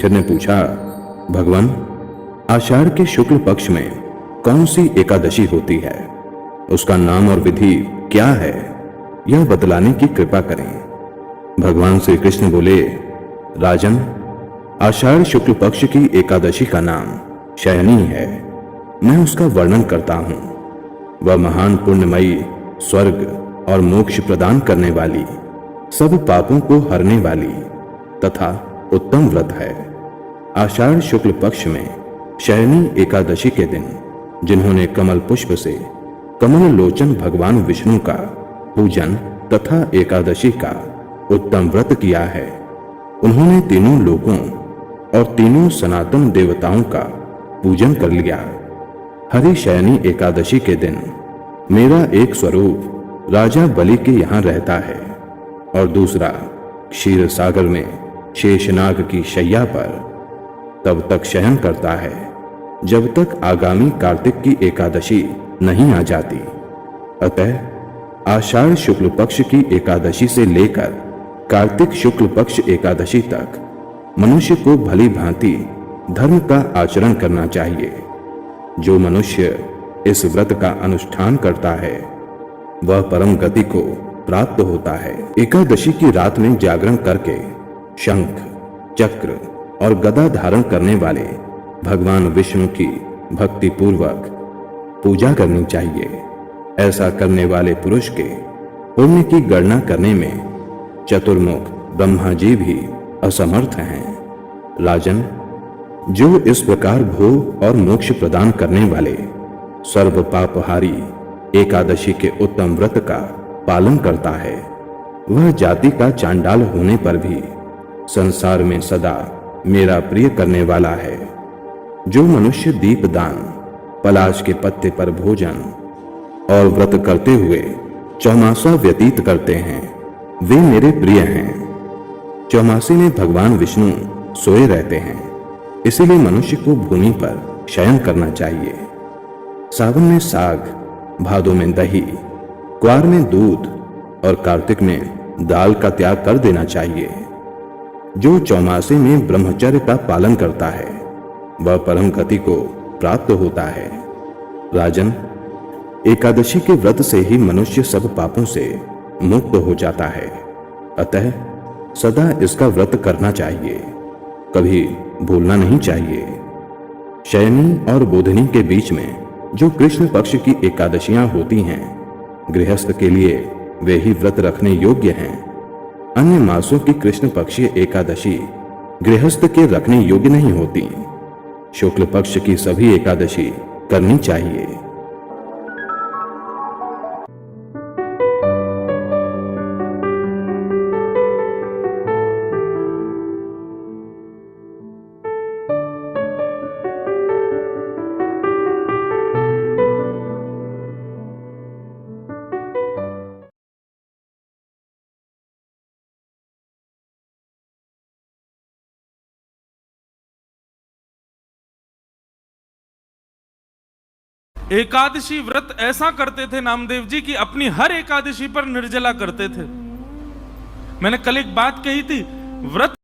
युधिष्ठिर ने पूछा, भगवान, आषाढ़ के शुक्ल पक्ष में कौन सी एकादशी होती है? उसका नाम और विधि क्या है, यह बतलाने की कृपा करें। भगवान श्री कृष्ण बोले, राजन, आषाढ़ शुक्ल पक्ष की एकादशी का नाम शयनी है। मैं उसका वर्णन करता हूं। वह महान पुण्यमयी, स्वर्ग और मोक्ष प्रदान करने वाली, सब पापों को हरने वाली तथा उत्तम व्रत है। आषाढ़ शुक्ल पक्ष में शयनी एकादशी के दिन जिन्होंने कमल पुष्प से कमल लोचन भगवान विष्णु का पूजन तथा एकादशी का उत्तम व्रत किया है, उन्होंने तीनों लोकों और तीनों सनातन देवताओं का पूजन कर लिया। हरि शयनी एकादशी के दिन मेरा एक स्वरूप राजा बलि के यहाँ रहता है और दूसरा क्षीर सागर में शेषनाग की शैया पर तब तक शयन करता है जब तक आगामी कार्तिक की एकादशी नहीं आ जाती। अतः आषाढ़ शुक्ल पक्ष की एकादशी से लेकर कार्तिक शुक्ल पक्ष एकादशी तक मनुष्य को भली भांति धर्म का आचरण करना चाहिए। जो मनुष्य इस व्रत का अनुष्ठान करता है वह परम गति को प्राप्त होता है। एकादशी की रात में जागरण करके शंख, चक्र और गदा धारण करने वाले भगवान विष्णु की भक्ति पूर्वक पूजा करनी चाहिए। ऐसा करने वाले पुरुष के पुण्य की गणना करने में चतुर्मुख ब्रह्मा जी भी असमर्थ हैं। राजन, जो इस प्रकार भोग और मोक्ष प्रदान करने वाले सर्व पापहारी एकादशी के उत्तम व्रत का पालन करता है, वह जाति का चांडाल होने पर भी संसार में सदा मेरा प्रिय करने वाला है। जो मनुष्य दीपदान, पलाश के पत्ते पर भोजन और व्रत करते हुए चौमासा व्यतीत करते हैं, वे मेरे प्रिय हैं। चौमासी में भगवान विष्णु सोए रहते हैं, इसीलिए मनुष्य को भूमि पर शयन करना चाहिए। सावन में साग, भादों में दही, क्वार में दूध और कार्तिक में दाल का त्याग कर देना चाहिए। जो चौमासे में ब्रह्मचर्य का पालन करता है वह परम गति को प्राप्त होता है। राजन, एकादशी के व्रत से ही मनुष्य सब पापों से मुक्त हो जाता है। अतः सदा इसका व्रत करना चाहिए, कभी भूलना नहीं चाहिए। शयनी और बोधनी के बीच में जो कृष्ण पक्ष की एकादशियां होती हैं, गृहस्थ के लिए वे ही व्रत रखने योग्य हैं। अन्य मासों की कृष्ण पक्षीय एकादशी गृहस्थ के रखने योग्य नहीं होती। शुक्ल पक्ष की सभी एकादशी करनी चाहिए। एकादशी व्रत ऐसा करते थे नामदेव जी कि अपनी हर एकादशी पर निर्जला करते थे। मैंने कल एक बात कही थी, व्रत